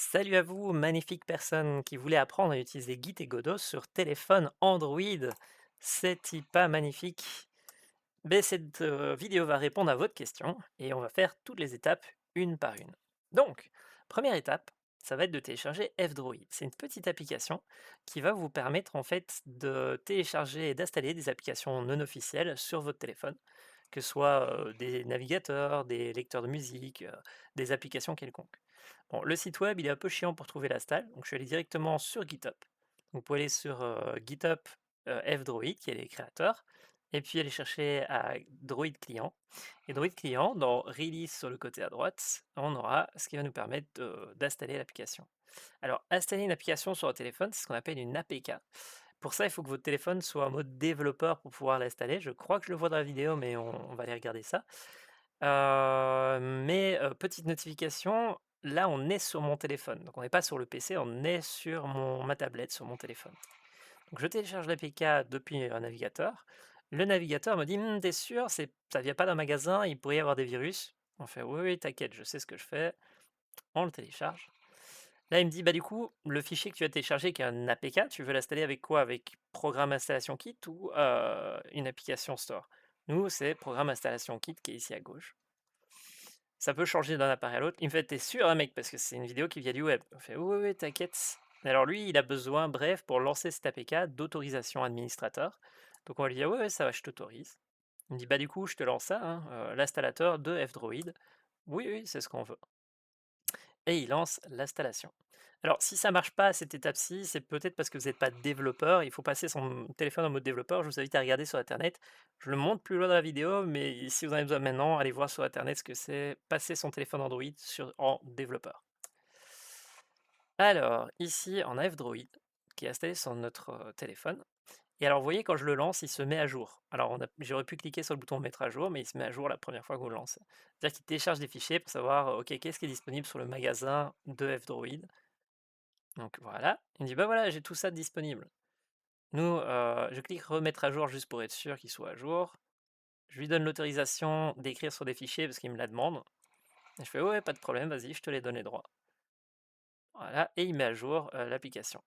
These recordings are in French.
Salut à vous, magnifique personne qui voulait apprendre à utiliser Git et Godot sur téléphone Android. C'est-il pas magnifique? Ben, cette vidéo va répondre à votre question et on va faire toutes les étapes une par une. Donc, première étape, ça va être de télécharger F-Droid. C'est une petite application qui va vous permettre en fait de télécharger et d'installer des applications non officielles sur votre téléphone, que ce soit des navigateurs, des lecteurs de musique, des applications quelconques. Bon, le site web, il est un peu chiant pour trouver la stalle, donc je suis allé directement sur GitHub. Vous pouvez aller sur GitHub F-Droid, qui est les créateurs, et puis aller chercher à Droid Client. Et Droid Client, dans Release sur le côté à droite, on aura ce qui va nous permettre d'installer l'application. Alors, installer une application sur un téléphone, c'est ce qu'on appelle une APK. Pour ça, il faut que votre téléphone soit en mode développeur pour pouvoir l'installer. Je crois que je le vois dans la vidéo, mais on va aller regarder ça. Petite notification, là, on est sur mon téléphone. Donc on n'est pas sur le PC, on est sur ma tablette, sur mon téléphone. Donc je télécharge l'APK depuis un navigateur. Le navigateur me dit: «T'es sûr, ça vient pas d'un magasin, il pourrait y avoir des virus?» On fait: «Oui, oui, t'inquiète, je sais ce que je fais». On le télécharge. Là, il me dit: «Bah, du coup, le fichier que tu as téléchargé qui est un APK, tu veux l'installer avec quoi? Avec Programme Installation Kit ou une application store?» Nous, c'est Programme Installation Kit qui est ici à gauche. Ça peut changer d'un appareil à l'autre. Il me fait: «Tu sûr, hein, mec? Parce que c'est une vidéo qui vient du web». On fait: «Oui, oui, t'inquiète». Alors lui, il a besoin, bref, pour lancer cet APK, d'autorisation administrateur. Donc on va lui dire: «Ouais, ouais, ça va, je t'autorise». Il me dit: «Bah, du coup, je te lance ça, hein, l'installateur de F-Droid». «Oui, oui, c'est ce qu'on veut» et il lance l'installation. Alors si ça marche pas à cette étape-ci, c'est peut-être parce que vous n'êtes pas développeur, il faut passer son téléphone en mode développeur. Je vous invite à regarder sur internet. Je le montre plus loin dans la vidéo, mais si vous en avez besoin maintenant, allez voir sur internet ce que c'est passer son téléphone Android en développeur. Alors ici, on a F-Droid qui est installé sur notre téléphone. Et alors vous voyez quand je le lance, il se met à jour. Alors j'aurais pu cliquer sur le bouton mettre à jour, mais il se met à jour la première fois que vous le lancez. C'est-à-dire qu'il télécharge des fichiers pour savoir, OK, qu'est-ce qui est disponible sur le magasin de F-Droid. Donc voilà, il me dit: «Bah, voilà, j'ai tout ça disponible». Nous, je clique remettre à jour juste pour être sûr qu'il soit à jour. Je lui donne l'autorisation d'écrire sur des fichiers parce qu'il me la demande. Et je fais: «Ouais, pas de problème, vas-y, je te les donne les droits». Voilà et il met à jour, l'application.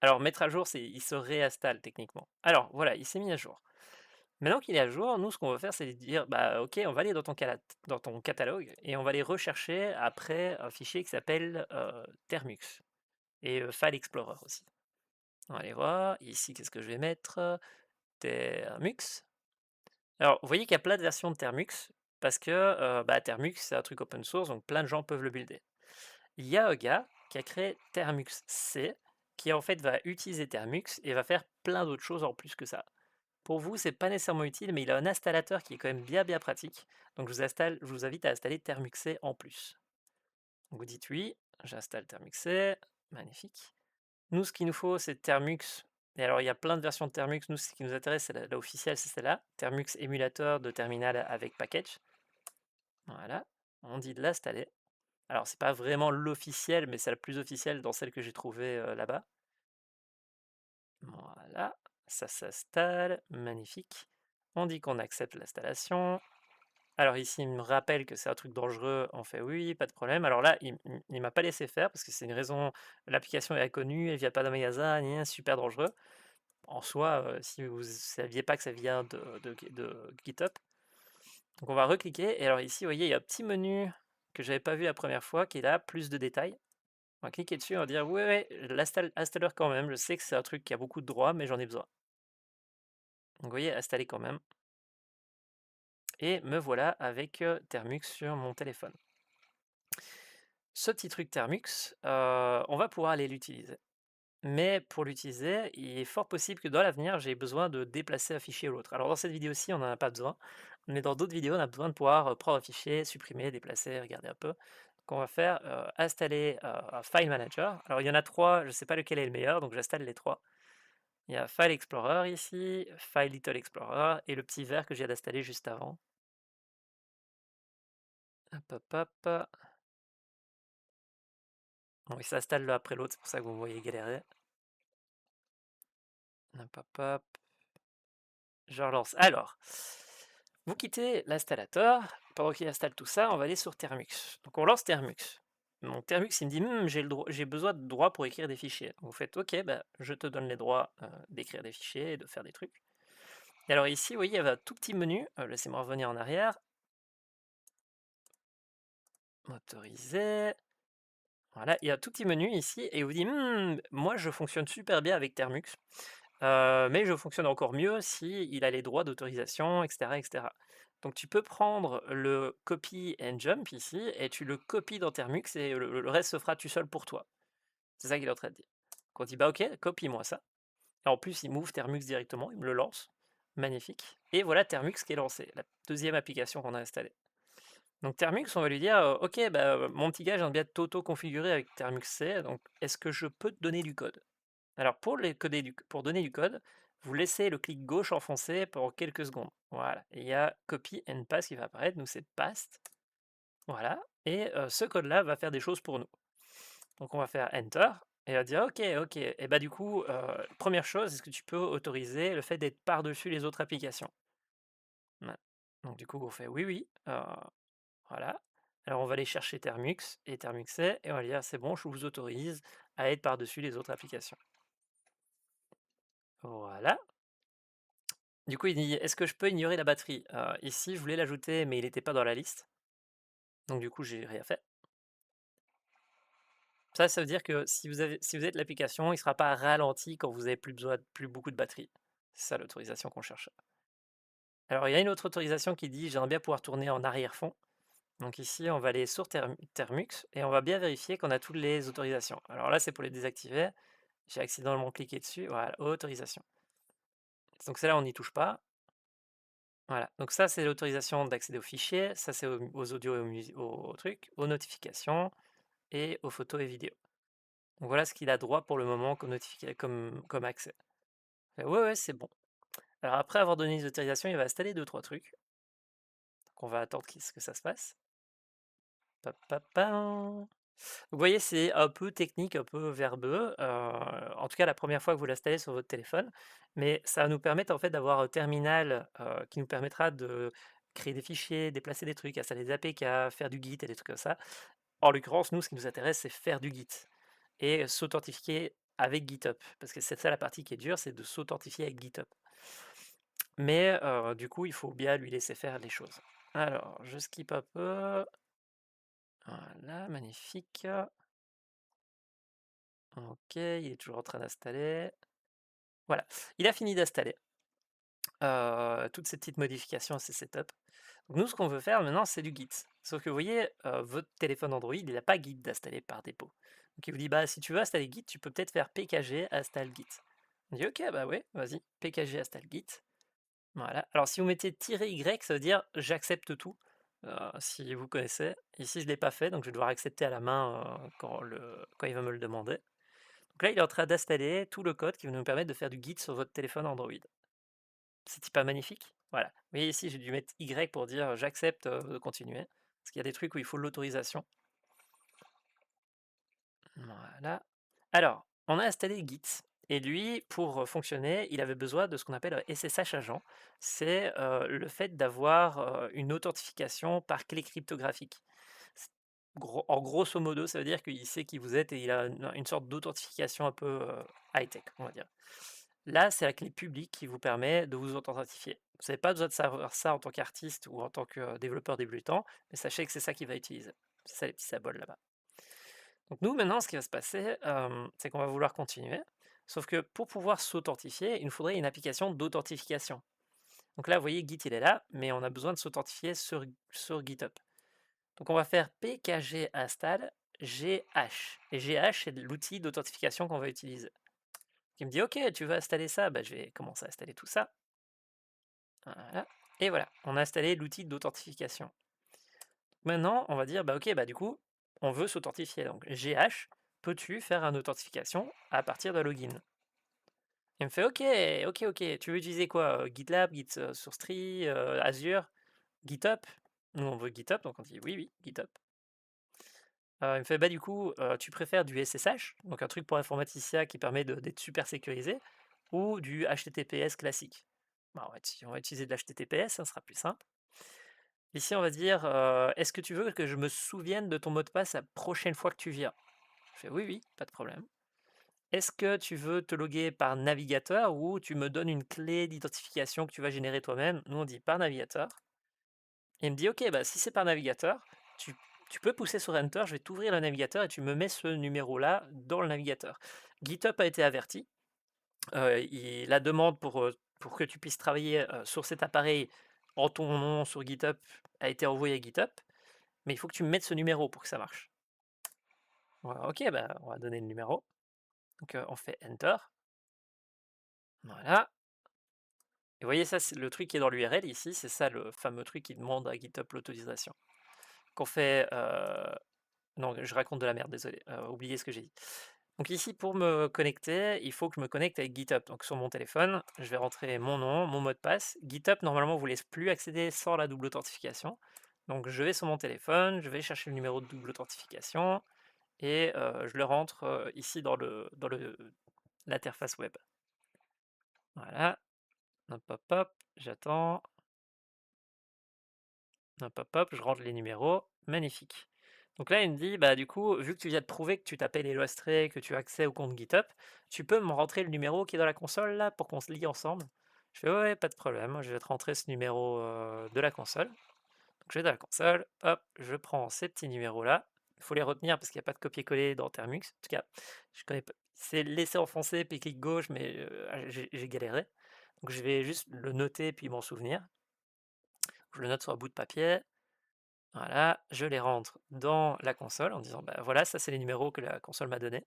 Alors mettre à jour, c'est il se réinstalle techniquement. Alors voilà, il s'est mis à jour. Maintenant qu'il est à jour, nous, ce qu'on va faire, c'est dire: «Bah, OK, on va aller dans ton catalogue et on va aller rechercher après un fichier qui s'appelle, Termux et File Explorer aussi». On va aller voir, ici, qu'est-ce que je vais mettre? Termux. Alors, vous voyez qu'il y a plein de versions de Termux parce que, Termux, c'est un truc open source, donc plein de gens peuvent le builder. Il y a un gars qui a créé Termux C, qui en fait va utiliser Termux et va faire plein d'autres choses en plus que ça. Pour vous, c'est pas nécessairement utile, mais il a un installateur qui est quand même bien, bien pratique. Donc je vous invite à installer Termux C en plus. Donc vous dites: «Oui, j'installe Termux C», magnifique. Nous, ce qu'il nous faut, c'est Termux. Et alors, il y a plein de versions de Termux. Nous, ce qui nous intéresse, c'est la officielle, c'est celle-là. Termux émulateur de terminal avec package. Voilà. On dit de l'installer. Alors, c'est pas vraiment l'officielle, mais c'est la plus officielle dans celle que j'ai trouvée là-bas. Voilà. Ça s'installe. Magnifique. On dit qu'on accepte l'installation. Alors ici, il me rappelle que c'est un truc dangereux. On fait oui, pas de problème. Alors là, il m'a pas laissé faire parce que c'est une raison. L'application est inconnue, elle vient pas d'un magasin, ni rien, super dangereux. En soi, si vous saviez pas que ça vient de GitHub. Donc on va recliquer et alors ici, vous voyez, il y a un petit menu que j'avais pas vu la première fois qui est là, plus de détails. On va cliquer dessus, on va dire: «Ouais, ouais, installeur quand même, je sais que c'est un truc qui a beaucoup de droits, mais j'en ai besoin». Donc vous voyez, installer quand même et me voilà avec, Termux sur mon téléphone. Ce petit truc Termux, on va pouvoir aller l'utiliser. Mais pour l'utiliser, il est fort possible que dans l'avenir, j'ai besoin de déplacer un fichier ou l'autre. Alors dans cette vidéo-ci, on n'en a pas besoin, mais dans d'autres vidéos, on a besoin de pouvoir prendre un fichier, supprimer, déplacer, regarder un peu. Donc on va faire installer un File Manager. Alors il y en a trois, je ne sais pas lequel est le meilleur, donc j'installe les trois. Il y a File Explorer ici, File Little Explorer et le petit vert que j'ai d'installer juste avant. Hop, hop, hop. Bon, il s'installe l'un après l'autre, c'est pour ça que vous me voyez galérer. Hop, hop, hop. Je relance. Alors, vous quittez l'installateur. Pendant qu'il installe tout ça, on va aller sur Termux. Donc on lance Termux. Donc Termux, il me dit: j'ai besoin de droits pour écrire des fichiers». Vous faites: «OK, bah, je te donne les droits, d'écrire des fichiers et de faire des trucs». Et alors ici, vous voyez, il y avait un tout petit menu, laissez-moi revenir en arrière, autoriser, voilà, il y a un tout petit menu ici et il vous dit: moi je fonctionne super bien avec Termux, mais je fonctionne encore mieux si il a les droits d'autorisation et cetera et cetera». Donc tu peux prendre le copy and jump ici et tu le copies dans Termux et le reste se fera tout seul pour toi. C'est ça qu'il est en train de dire. Donc on dit: «Bah OK, copie-moi ça». Et en plus, il m'ouvre Termux directement, il me le lance. Magnifique. Et voilà Termux qui est lancé, la deuxième application qu'on a installée. Donc Termux, on va lui dire, OK, bah, mon petit gars, j'aime bien t'auto-configurer avec Termux C, donc est-ce que je peux te donner du code? Alors pour donner du code, vous laissez le clic gauche enfoncé pendant quelques secondes. Voilà. Et il y a copy and paste qui va apparaître, nous c'est paste. Voilà. Et ce code-là va faire des choses pour nous. Donc on va faire enter et on va dire: «OK, OK et bah, du coup, 1 chose, est-ce que tu peux autoriser le fait d'être par-dessus les autres applications?» Ouais. Donc du coup, on fait: «Oui, oui», voilà. Alors on va aller chercher Termux et Termuxet et on va lui dire: «C'est bon, je vous autorise à être par-dessus les autres applications». Voilà. Du coup, il dit: «Est-ce que je peux ignorer la batterie?» Ici, je voulais l'ajouter, mais il n'était pas dans la liste, donc du coup, j'ai rien fait. Ça veut dire que si vous êtes l'application, il ne sera pas ralenti quand vous avez plus beaucoup de batterie. C'est ça l'autorisation qu'on cherche. Alors il y a une autre autorisation qui dit: «J'aimerais bien pouvoir tourner en arrière-fond». Donc ici, on va aller sur Termux et on va bien vérifier qu'on a toutes les autorisations. Alors là, c'est pour les désactiver. J'ai accidentellement cliqué dessus, voilà, autorisation. Donc celle-là, on n'y touche pas. Voilà, donc ça, c'est l'autorisation d'accéder aux fichiers, ça c'est aux audios et aux trucs, aux notifications et aux photos et vidéos. Donc voilà ce qu'il a droit pour le moment comme accès. Ouais, ouais, c'est bon. Alors après avoir donné les autorisations, il va installer deux trois trucs. Donc on va attendre que ça se passe. Pa, pa, pan. Vous voyez, c'est un peu technique, un peu verbeux, en tout cas la première fois que vous l'installez sur votre téléphone, mais ça va nous permettre en fait d'avoir un terminal, qui nous permettra de créer des fichiers, déplacer des trucs, installer des APK, faire du Git et des trucs comme ça. En l'occurrence, nous, ce qui nous intéresse, c'est faire du Git et s'authentifier avec GitHub, parce que c'est ça la partie qui est dure, c'est de s'authentifier avec GitHub. Mais du coup, il faut bien lui laisser faire les choses. Alors, je skip un peu. Voilà, magnifique. OK, il est toujours en train d'installer. Voilà, il a fini d'installer, toutes ces petites modifications à ses setups. Donc nous, ce qu'on veut faire maintenant, c'est du Git. Sauf que vous voyez, votre téléphone Android, il a pas Git d'installer par défaut. Donc il vous dit: «Bah, si tu veux installer Git, tu peux peut-être faire pkg install git». On dit: «OK, bah, ouais, vas-y, pkg install git». Voilà. Alors si vous mettez -y, ça veut dire: «J'accepte tout», si vous connaissez. Ici, je l'ai pas fait, donc je vais devoir accepter à la main, quand il va me le demander. Donc là, il est en train d'installer tout le code qui va nous permettre de faire du Git sur votre téléphone Android. C'est pas magnifique? Voilà. Vous voyez ici, j'ai dû mettre Y pour dire j'accepte de continuer. Parce qu'il y a des trucs où il faut l'autorisation. Voilà. Alors, on a installé Git. Et lui, pour fonctionner, il avait besoin de ce qu'on appelle un SSH agent. C'est le fait d'avoir une authentification par clé cryptographique. C'est- En grosso modo, ça veut dire qu'il sait qui vous êtes et il a une sorte d'authentification un peu high-tech, on va dire. Là, c'est la clé publique qui vous permet de vous authentifier. Vous n'avez pas besoin de savoir ça en tant qu'artiste ou en tant que développeur débutant, mais sachez que c'est ça qu'il va utiliser. C'est ça les petits symboles là-bas. Donc nous, maintenant, ce qui va se passer, c'est qu'on va vouloir continuer. Sauf que pour pouvoir s'authentifier, il nous faudrait une application d'authentification. Donc là, vous voyez, Git, il est là, mais on a besoin de s'authentifier sur GitHub. Donc on va faire pkg install gh. Et gh, c'est l'outil d'authentification qu'on va utiliser. Il me dit: «OK, tu veux installer ça?» Bah, je vais commencer à installer tout ça. Voilà. Et voilà, on a installé l'outil d'authentification. Maintenant, on va dire: «Bah, OK, bah, du coup, on veut s'authentifier, donc gh, peux-tu faire une authentification à partir de login?» Il me fait: «OK, OK, OK, tu veux utiliser quoi? GitLab, SourceTree, Azure, GitHub?» Nous, on veut GitHub, donc on dit: «Oui, oui, GitHub». Il me fait: «Bah, du coup, tu préfères du SSH, donc un truc pour informaticien qui permet d'être super sécurisé, ou du HTTPS classique?» Bah, on va utiliser de l'HTTPS, ça sera plus simple. Ici, on va dire, «Est-ce que tu veux que je me souvienne de ton mot de passe la prochaine fois que tu viens?» Je fais: «Oui, oui, pas de problème». «Est-ce que tu veux te loguer par navigateur ou tu me donnes une clé d'identification que tu vas générer toi-même?» Nous, on dit: «Par navigateur». Et il me dit: «OK, bah, si c'est par navigateur, tu tu peux pousser sur enter, je vais t'ouvrir le navigateur et tu me mets ce numéro-là dans le navigateur». GitHub a été averti, il la demande pour que tu puisses travailler, sur cet appareil en ton nom sur GitHub a été envoyée à GitHub, mais il faut que tu me mettes ce numéro pour que ça marche. Voilà, OK, bah, on va donner le numéro. Donc, on fait enter, voilà. Et vous voyez ça, c'est le truc qui est dans l'URL ici, c'est ça le fameux truc qui demande à GitHub l'autorisation. Qu'on fait, non, je raconte de la merde, désolé, oubliez ce que j'ai dit. Donc ici, pour me connecter, il faut que je me connecte avec GitHub. Donc sur mon téléphone, je vais rentrer mon nom, mon mot de passe. GitHub, normalement, vous laisse plus accéder sans la double authentification. Donc je vais sur mon téléphone, je vais chercher le numéro de double authentification et je le rentre, ici dans l'interface web. Voilà, hop, hop, hop, j'attends, hop, hop, hop, je rentre les numéros, magnifique. Donc là, il me dit: «Bah, du coup, vu que tu viens de prouver que tu t'appelles Eloi Stray, que tu as accès au compte GitHub, tu peux me rentrer le numéro qui est dans la console là pour qu'on se lie ensemble?» Je fais: «Ouais, ouais, pas de problème, je vais te rentrer ce numéro, de la console». Donc je vais dans la console, hop, je prends ces petits numéros là. Il faut les retenir parce qu'il y a pas de copier-coller dans Termux. En tout cas, je connais pas, c'est laisser enfoncer puis clic gauche, mais j'ai galéré. Donc je vais juste le noter puis m'en souvenir. Je le note sur un bout de papier. Voilà, je les rentre dans la console en disant: «Bah, voilà, ça c'est les numéros que la console m'a donnés».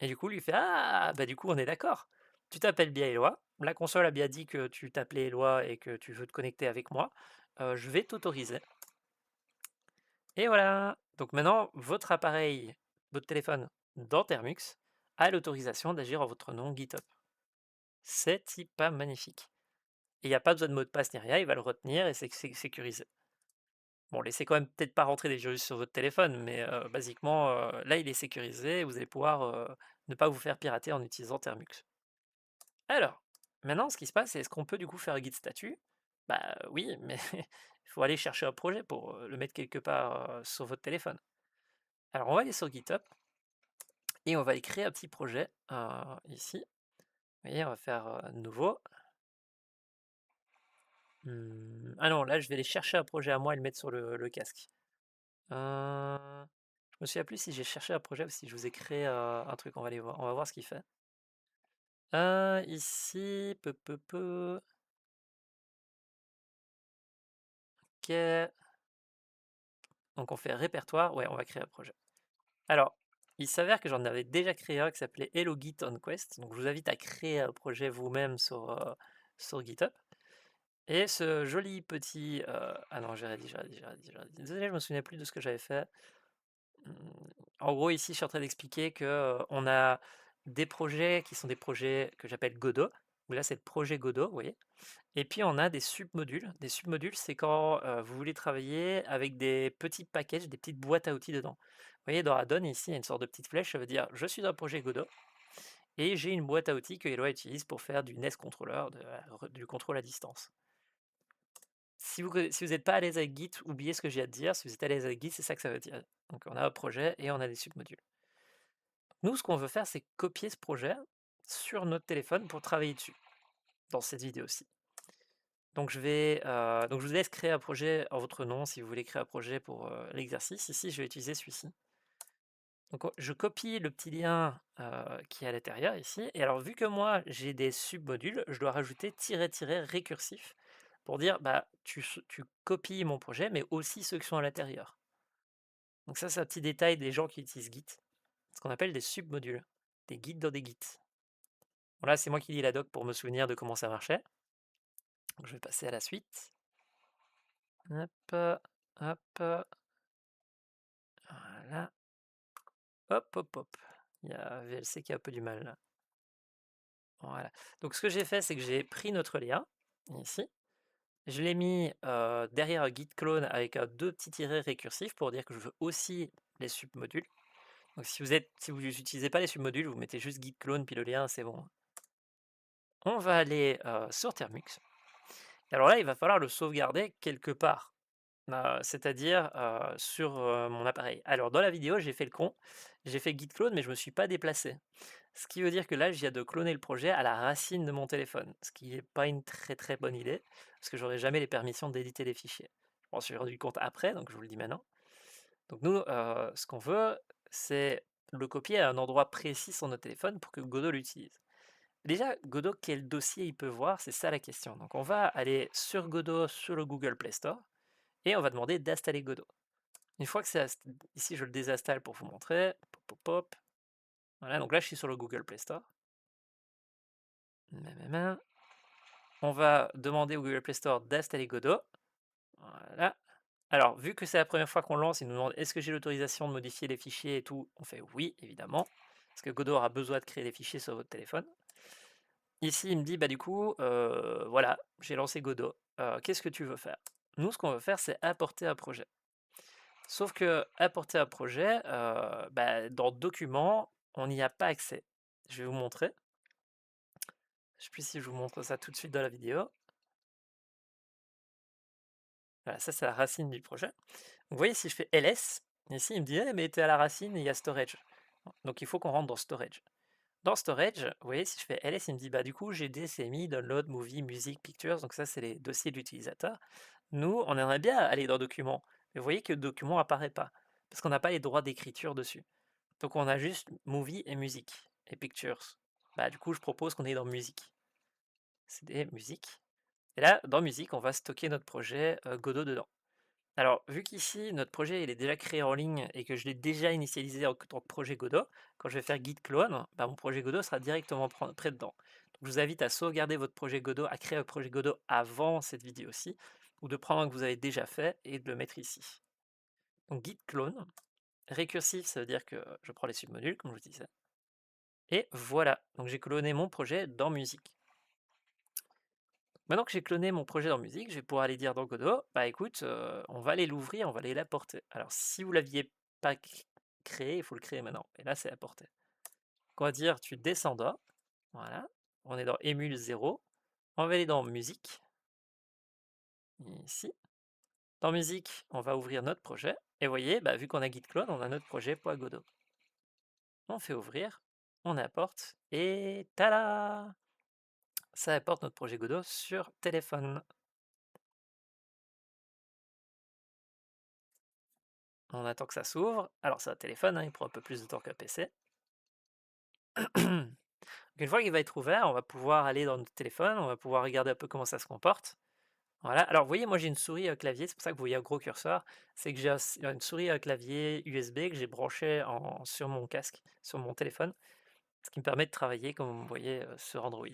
Et du coup, lui fait: «Ah! Bah, du coup, on est d'accord. Tu t'appelles bien Éloi, la console a bien dit que tu t'appelais Éloi et que tu veux te connecter avec moi, je vais t'autoriser». Et voilà! Donc maintenant, votre appareil, votre téléphone dans Termux a l'autorisation d'agir en votre nom GitHub. C'est hyper magnifique. Et il y a pas besoin de mot de passe ni rien, il va le retenir et c'est sécurisé. Bon, laissez quand même peut-être pas rentrer des virus sur votre téléphone, mais basiquement, là, il est sécurisé et vous allez pouvoir, ne pas vous faire pirater en utilisant Termux. Alors, maintenant, ce qui se passe, c'est est-ce qu'on peut du coup faire un guide statut? Bah oui, mais il faut aller chercher un projet pour le mettre quelque part sur votre téléphone. Alors, on va aller sur GitHub et on va y créer un petit projet ici. Vous voyez, on va faire nouveau. Ah non, là, je vais aller chercher un projet à moi et le mettre sur le casque. Je me souviens plus si j'ai cherché un projet ou si je vous ai créé, un truc, on va aller voir, on va voir ce qu'il fait. Ici, OK, donc on fait répertoire, ouais, on va créer un projet. Alors, il s'avère que j'en avais déjà créé un qui s'appelait Hello Git on Quest, donc je vous invite à créer un projet vous-même sur GitHub et ce joli petit, ah non, j'ai rédigé. Désolé, je me souviens plus de ce que j'avais fait. Mmh, en gros, ici, je suis en train d'expliquer que, on a des projets qui sont des projets que j'appelle Godot, où là, c'est le projet Godot, vous voyez? Et puis on a des submodules. Des submodules, c'est quand, vous voulez travailler avec des petits packages, des petites boîtes à outils dedans. Vous voyez, dans Add-on, ici, il y a une sorte de petite flèche, ça veut dire: «Je suis un projet Godot et j'ai une boîte à outils que Eloi utilise pour faire du NES controller, du contrôle à distance». Si vous êtes pas à l'aise avec Git, oubliez ce que j'ai à te dire. Si vous êtes à l'aise avec Git, c'est ça que ça veut dire. Donc on a un projet et on a des submodules. Nous, ce qu'on veut faire, c'est copier ce projet sur notre téléphone pour travailler dessus, dans cette vidéo-ci. Donc donc je vous laisse créer un projet en votre nom si vous voulez créer un projet pour, l'exercice. Ici, je vais utiliser celui-ci. Donc je copie le petit lien, qui est à l'intérieur ici et alors vu que moi j'ai des submodules, je dois rajouter tiret tiret récursif pour dire: «Bah, tu copies mon projet, mais aussi ceux qui sont à l'intérieur». Donc ça, c'est un petit détail des gens qui utilisent Git, ce qu'on appelle des submodules, des guides dans des Git. Bon là, c'est moi qui lis la doc pour me souvenir de comment ça marchait. Donc je vais passer à la suite. Hop, hop, voilà. Hop, hop, hop. Il y a VLC qui a un peu du mal là. Voilà. Donc ce que j'ai fait, c'est que j'ai pris notre lien, ici, je l'ai mis derrière un git clone avec deux petits tirets récursifs pour dire que je veux aussi les submodules. Donc si vous n'utilisez pas les submodules, vous mettez juste git clone puis le lien, c'est bon. On va aller sur Termux Et alors là, il va falloir le sauvegarder quelque part, c'est-à-dire, sur, mon appareil. Alors dans la vidéo, j'ai fait le con, j'ai fait git clone, mais je me suis pas déplacé. Ce qui veut dire que là, je viens de cloner le projet à la racine de mon téléphone, ce qui est pas une très, très bonne idée, parce que j'aurais jamais les permissions d'éditer les fichiers. Je m'en suis rendu compte après, donc je vous le dis maintenant. Donc nous, ce qu'on veut, c'est le copier à un endroit précis sur notre téléphone pour que Godot l'utilise. Déjà, Godot, quel dossier il peut voir? C'est ça la question. Donc on va aller sur Godot, sur le Google Play Store, et on va demander d'installer Godot. Une fois que c'est ici, je le désinstalle pour vous montrer. Pop, pop, pop. Voilà, donc là, je suis sur le Google Play Store. On va demander au Google Play Store d'installer Godot. Voilà. Alors, vu que c'est la première fois qu'on le lance, il nous demande est-ce que j'ai l'autorisation de modifier les fichiers et tout. On fait oui, évidemment, parce que Godot aura besoin de créer des fichiers sur votre téléphone. Ici, il me dit, bah du coup, voilà, j'ai lancé Godot. Qu'est-ce que tu veux faire? Nous, ce qu'on veut faire, c'est apporter un projet. Sauf que apporter un projet, bah, dans Documents, on n'y a pas accès. Je vais vous montrer. Je sais plus si je vous montre ça tout de suite dans la vidéo. Voilà, ça c'est la racine du projet. Donc, vous voyez, si je fais ls, ici il me dit eh, mais tu es à la racine et il y a storage. Donc il faut qu'on rentre dans storage. Dans storage, vous voyez, si je fais ls, il me dit bah du coup j'ai DCMI, download, movie, music, pictures, donc ça c'est les dossiers de l'utilisateur. Nous, on aimerait bien aller dans documents, mais vous voyez que le document apparaît pas, parce qu'on n'a pas les droits d'écriture dessus. Donc on a juste movie et musique, et pictures. Bah du coup je propose qu'on aille dans musique. C'est des musiques. Et là, dans musique, on va stocker notre projet Godot dedans. Alors, vu qu'ici, notre projet il est déjà créé en ligne et que je l'ai déjà initialisé en tant que projet Godot, quand je vais faire git clone, bah, mon projet Godot sera directement prêt dedans. Donc, je vous invite à sauvegarder votre projet Godot, à créer un projet Godot avant cette vidéo-ci, ou de prendre un que vous avez déjà fait et de le mettre ici. Donc, git clone. Récursif, ça veut dire que je prends les submodules, comme je vous disais. Et voilà, donc j'ai cloné mon projet dans musique. Maintenant que j'ai cloné mon projet dans musique, je vais pouvoir aller dire dans Godot, bah écoute, on va aller l'ouvrir, on va aller l'apporter. Alors si vous l'aviez pas créé, il faut le créer maintenant. Et là, c'est apporter. On va dire, tu descends là, voilà. On est dans Emule 0. On va aller dans musique, ici. Dans musique, on va ouvrir notre projet. Et vous voyez, bah, vu qu'on a git clone, on a notre projet .godot. On fait ouvrir, on apporte, et tada! Ça apporte notre projet Godot sur téléphone. On attend que ça s'ouvre. Alors c'est un téléphone, hein, il prend un peu plus de temps qu'un PC. Une fois qu'il va être ouvert, on va pouvoir aller dans notre téléphone, on va pouvoir regarder un peu comment ça se comporte. Voilà. Alors vous voyez, moi j'ai une souris clavier, c'est pour ça que vous voyez un gros curseur. C'est que j'ai une souris clavier USB que j'ai branché sur mon casque, sur mon téléphone, ce qui me permet de travailler comme vous voyez sur Android.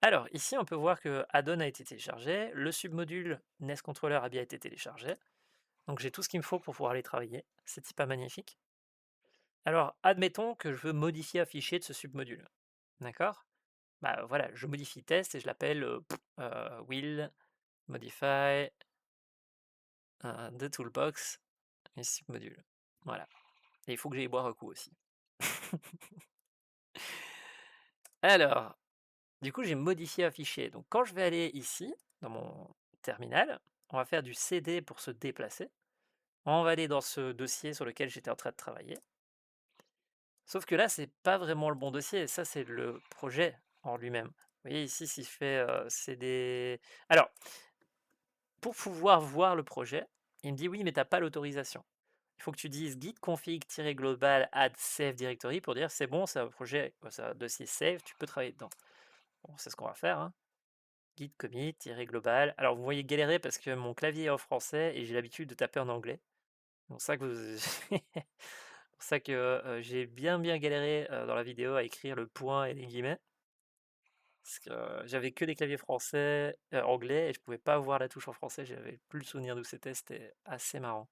Alors ici, on peut voir que Addon a été téléchargé, le submodule NES Controller a bien été téléchargé. Donc j'ai tout ce qu'il me faut pour pouvoir aller travailler. C'est pas magnifique. Alors, admettons que je veux modifier un fichier de ce submodule. D'accord? Bah voilà, je modifie test et je l'appelle will modify the toolbox et submodule. Voilà. Et il faut que j'aille boire un coup aussi. Alors, du coup, j'ai modifié un fichier. Donc, quand je vais aller ici, dans mon terminal, on va faire du CD pour se déplacer. On va aller dans ce dossier sur lequel j'étais en train de travailler. Sauf que là, c'est pas vraiment le bon dossier. Ça, c'est le projet en lui-même. Vous voyez ici, s'il fait CD. Alors, pour pouvoir voir le projet, il me dit oui, mais tu n'as pas l'autorisation. Il faut que tu dises git config-global add save directory pour dire c'est bon, c'est un projet, c'est un dossier save, tu peux travailler dedans. Bon, c'est ce qu'on va faire. Hein. Git commit-global. Alors, vous voyez galérer parce que mon clavier est en français et j'ai l'habitude de taper en anglais. C'est pour ça que pour ça que j'ai bien galéré dans la vidéo à écrire le point et les guillemets. Parce que j'avais que des claviers français, anglais, et je pouvais pas voir la touche en français, j'avais plus le souvenir d'où c'était assez marrant.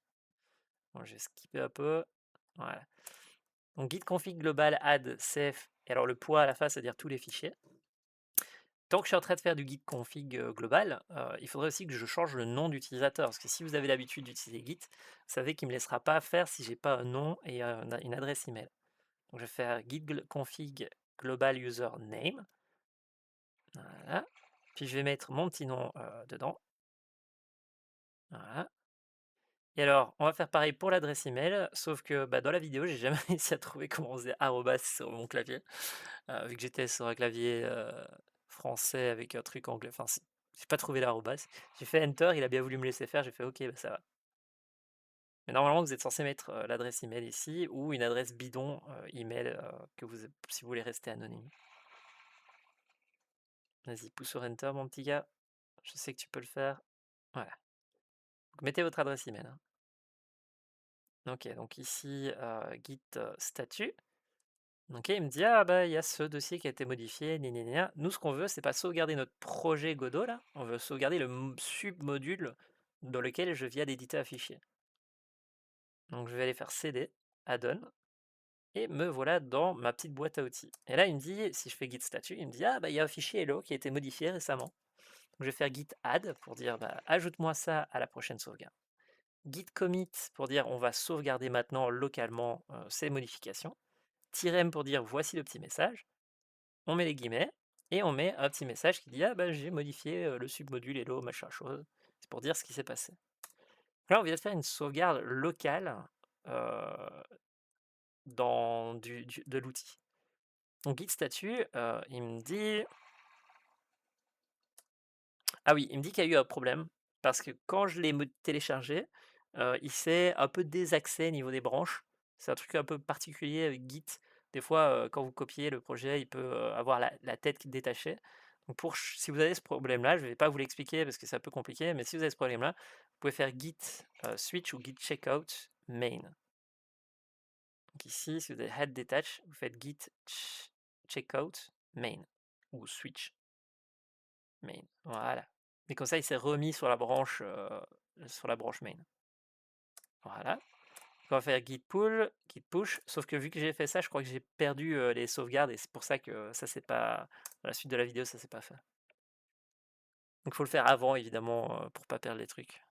Bon, j'ai skippé un peu. Voilà. Donc git config global add cf, et alors le poids à la fin, c'est-à-dire tous les fichiers. Tant que je suis en train de faire du git config global, il faudrait aussi que je change le nom d'utilisateur, parce que si vous avez l'habitude d'utiliser Git, vous savez qu'il ne me laissera pas faire si j'ai pas un nom et une adresse email. Donc je vais faire git config global user name. Voilà. puis je vais mettre mon petit nom, dedans. Voilà. Et alors, on va faire pareil pour l'adresse email, sauf que, bah, dans la vidéo, j'ai jamais réussi à trouver comment on faisait arrobas sur mon clavier, vu que j'étais sur un clavier, français avec un truc anglais, enfin, j'ai pas trouvé l'arrobas. J'ai fait enter, il a bien voulu me laisser faire, j'ai fait: «OK, bah, ça va». Mais normalement, vous êtes censé mettre, l'adresse email ici ou une adresse bidon, email, que vous si vous voulez rester anonyme. Vas-y, pousse sur enter mon petit gars, je sais que tu peux le faire. Voilà, donc mettez votre adresse email, hein. OK, donc ici, git, statut. OK, il me dit: «Ah bah, il y a ce dossier qui a été modifié, gna gna gna». Nous, ce qu'on veut, c'est pas sauvegarder notre projet Godot là, on veut sauvegarder le submodule dans lequel je viens d'éditer un fichier. Donc je vais aller faire cd, add-on, et me voilà dans ma petite boîte à outils. Et là, il me dit, si je fais git statut, il me dit: «Ah bah, il y a un fichier hello qui a été modifié récemment». Donc je vais faire git add pour dire: «Bah, ajoute-moi ça à la prochaine sauvegarde». Git commit pour dire: «On va sauvegarder maintenant localement, ces modifications». -m pour dire: «Voici le petit message». On met les guillemets et on met un petit message qui dit: «Ah bah, j'ai modifié, le submodule hello machin chose». C'est pour dire ce qui s'est passé. Là, on vient de faire une sauvegarde locale, heu, dans de l'outil. Donc git statut, il me dit ah oui, il me dit qu'il y a eu un problème parce que quand je l'ai téléchargé, il s'est un peu désaxé au niveau des branches. C'est un truc un peu particulier avec Git. Des fois, quand vous copiez le projet, il peut, avoir la tête qui est détachée. Donc si vous avez ce problème-là, je ne vais pas vous l'expliquer parce que c'est un peu compliqué, mais si vous avez ce problème-là, vous pouvez faire git, switch ou git checkout main. Donc ici, si vous avez head detach, vous faites git checkout main ou switch main. Voilà. Et comme ça, il s'est remis sur la branche main. Voilà. On va faire git pull, git push, sauf que vu que j'ai fait ça, je crois que j'ai perdu, les sauvegardes et c'est pour ça que ça c'est pas dans la suite de la vidéo, ça s'est pas fait. Donc faut le faire avant évidemment, pour pas perdre les trucs.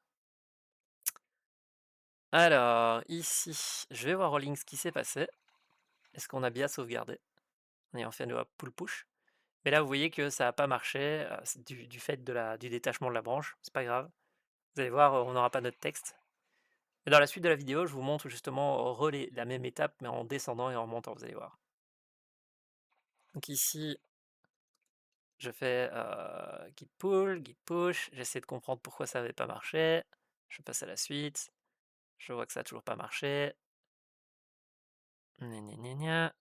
Alors ici, je vais voir en ligne ce qui s'est passé. Est-ce qu'on a bien sauvegardé? En ayant fait un pull push. Mais là, vous voyez que ça a pas marché, c'est du fait du détachement de la branche, c'est pas grave. Vous allez voir, on n'aura pas notre texte. Et dans la suite de la vidéo, je vous montre justement la même étape, mais en descendant et en montant, vous allez voir. Donc ici, je fais git pull, git push, j'essaie de comprendre pourquoi ça n'avait pas marché. Je passe à la suite, je vois que ça n'a toujours pas marché. Gna gna gna gna.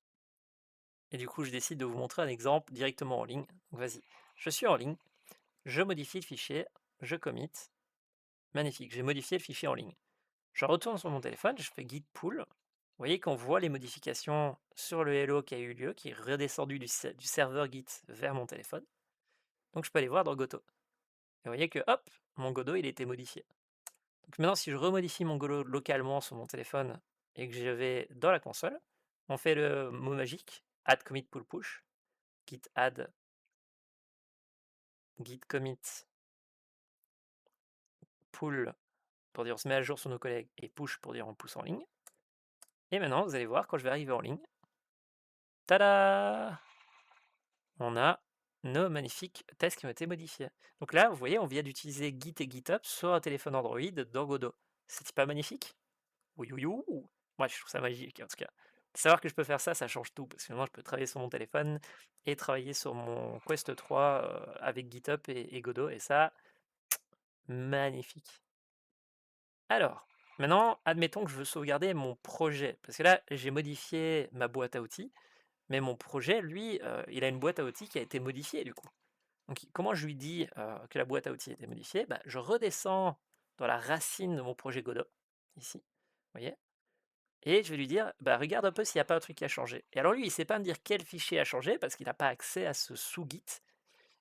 Et du coup, je décide de vous montrer un exemple directement en ligne. Donc vas-y, je suis en ligne, je modifie le fichier, je commit. Magnifique, j'ai modifié le fichier en ligne. Je retourne sur mon téléphone, je fais git pull. Vous voyez qu'on voit les modifications sur le hello qui a eu lieu, qui est redescendu du serveur Git vers mon téléphone. Donc je peux aller voir dans Godot. Et vous voyez que hop, mon Godot il a été modifié. Donc maintenant si je remodifie mon Godot localement sur mon téléphone et que je vais dans la console, on fait le mot magique add commit pull push, git add, git commit pull pour dire on se met à jour sur nos collègues et push pour dire on pousse en ligne. Et maintenant vous allez voir quand je vais arriver en ligne, tada! On a nos magnifiques tests qui ont été modifiés. Donc là, vous voyez, on vient d'utiliser Git et GitHub sur un téléphone Android dans Godot. C'est pas magnifique? Oui, oui, oui. Moi, je trouve ça magique en tout cas. Savoir que je peux faire ça, ça change tout parce que maintenant je peux travailler sur mon téléphone et travailler sur mon Quest 3 avec GitHub et Godot et ça, magnifique. Alors, maintenant, admettons que je veux sauvegarder mon projet parce que là, j'ai modifié ma boîte à outils, mais mon projet, lui, il a une boîte à outils qui a été modifiée du coup. Donc comment je lui dis, que la boîte à outils a été modifiée? Bah, je redescends dans la racine de mon projet Godot, ici, vous voyez? Et je vais lui dire: «Bah, regarde un peu s'il n'y a pas un truc qui a changé». Et alors lui, il ne sait pas me dire quel fichier a changé parce qu'il n'a pas accès à ce sous-git,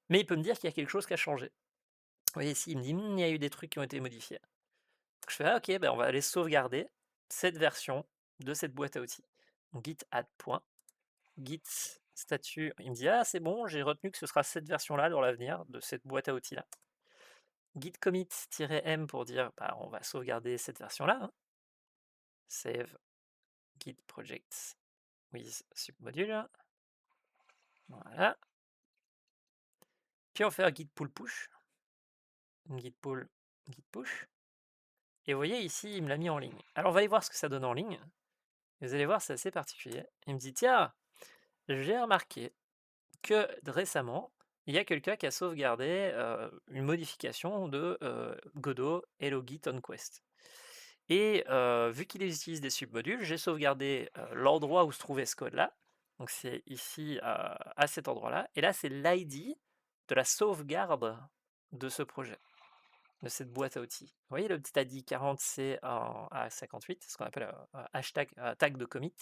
mais il peut me dire qu'il y a quelque chose qui a changé. Vous voyez ici, il me dit: il y a eu des trucs qui ont été modifiés». Donc je fais: «Ah OK, bah, on va aller sauvegarder cette version de cette boîte à outils». Donc git add point, git statut, il me dit: «Ah c'est bon, j'ai retenu que ce sera cette version-là dans l'avenir de cette boîte à outils-là». Git commit-m pour dire bah, on va sauvegarder cette version-là, hein. Save git projects with submodule. Voilà. Puis on fait un git pull push, git pull, git push et vous voyez ici, il me l'a mis en ligne. Alors on va aller voir ce que ça donne en ligne. Vous allez voir, c'est assez particulier. Il me dit: «Tiens, j'ai remarqué que récemment, il y a quelqu'un qui a sauvegardé, une modification de, Godot Hello Git on Quest et vu qu'il utilise des submodules, j'ai sauvegardé, l'endroit où se trouvait ce code-là, donc c'est ici, à cet endroit-là et là, c'est l'ID de la sauvegarde de ce projet, de cette boîte à outils. Vous voyez le petit ID 40C en A58, ce qu'on appelle, hashtag, tag de commit,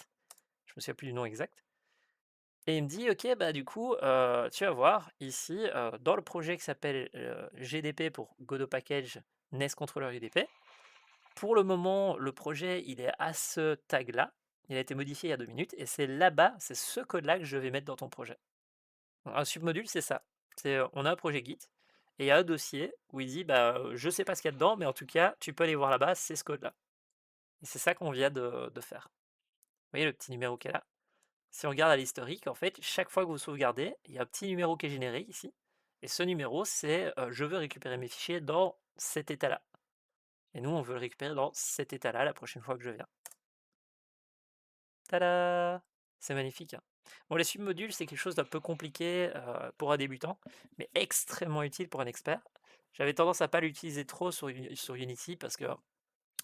je me souviens plus du nom exact. Et il me dit: «OK, bah, du coup, tu vas voir ici, dans le projet qui s'appelle, GDP pour Godot Package NES Controller UDP, pour le moment, le projet, il est à ce tag-là. Il a été modifié il y a 2 minutes et c'est là-bas, c'est ce code-là que je vais mettre dans ton projet». Un submodule, c'est ça. C'est, on a un projet Git et il y a un dossier où il dit: «Bah, je sais pas ce qu'il y a dedans, mais en tout cas, tu peux aller voir là-bas, c'est ce code-là» et c'est ça qu'on vient de faire. Vous voyez le petit numéro qui est là? Si on regarde à l'historique, en fait, chaque fois que vous sauvegardez, il y a un petit numéro qui est généré ici. Et ce numéro, c'est je veux récupérer mes fichiers dans cet état-là. Et nous, on veut le récupérer dans cet état-là la prochaine fois que je viens. Tada! C'est magnifique, hein. Bon, les submodules, c'est quelque chose d'un peu compliqué pour un débutant, mais extrêmement utile pour un expert. J'avais tendance à pas l'utiliser trop sur Unity parce que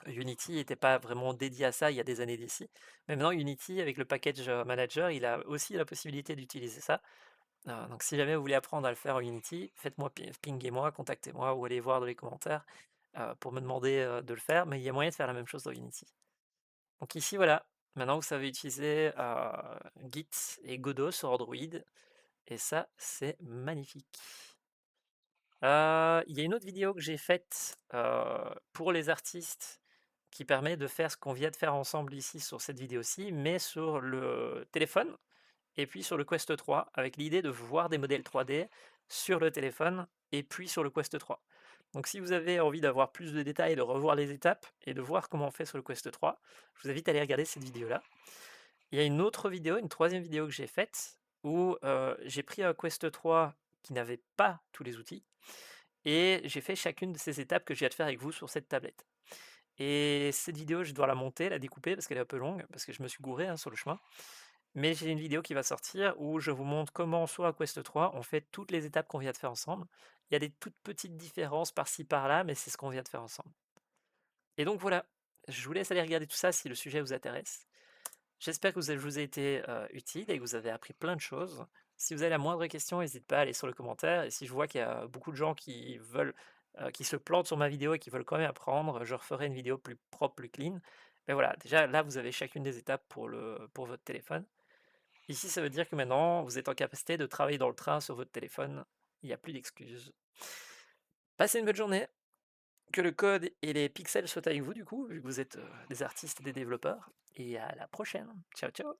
Unity n'était pas vraiment dédié à ça il y a des années d'ici. Mais maintenant, Unity, avec le package manager, il a aussi la possibilité d'utiliser ça. Donc si jamais vous voulez apprendre à le faire en Unity, faites-moi pinguez-moi, contactez-moi ou allez voir dans les commentaires, pour me demander, de le faire, mais il y a moyen de faire la même chose dans Unity. Donc ici voilà, maintenant vous savez utiliser, Git et Godot sur Android et ça, c'est magnifique. Il y a une autre vidéo que j'ai faite, pour les artistes qui permet de faire ce qu'on vient de faire ensemble ici sur cette vidéo-ci, mais sur le téléphone. Et puis sur le Quest 3, avec l'idée de voir des modèles 3D sur le téléphone et puis sur le Quest 3. Donc si vous avez envie d'avoir plus de détails, de revoir les étapes et de voir comment on fait sur le Quest 3, je vous invite à aller regarder cette vidéo-là. Il y a une autre vidéo, une troisième vidéo que j'ai faite, où j'ai pris un Quest 3 qui n'avait pas tous les outils, et j'ai fait chacune de ces étapes que je viens de faire avec vous sur cette tablette. Et cette vidéo, je dois la monter, la découper parce qu'elle est un peu longue, parce que je me suis gouré hein, sur le chemin. Mais j'ai une vidéo qui va sortir où je vous montre comment sur la Quest 3, on fait toutes les étapes qu'on vient de faire ensemble. Il y a des toutes petites différences par-ci par-là, mais c'est ce qu'on vient de faire ensemble. Et donc voilà, je vous laisse aller regarder tout ça si le sujet vous intéresse. J'espère que je vous ai été utile et que vous avez appris plein de choses. Si vous avez la moindre question, n'hésitez pas à aller sur le commentaire. Et si je vois qu'il y a beaucoup de gens qui veulent, qui se plantent sur ma vidéo et qui veulent quand même apprendre, je referai une vidéo plus propre, plus clean. Mais voilà, déjà là, vous avez chacune des étapes pour votre téléphone. Ici, ça veut dire que maintenant, vous êtes en capacité de travailler dans le train sur votre téléphone. Il n'y a plus d'excuses. Passez une bonne journée. Que le code et les pixels soient avec vous, du coup, vu que vous êtes des artistes et des développeurs. Et à la prochaine. Ciao, ciao.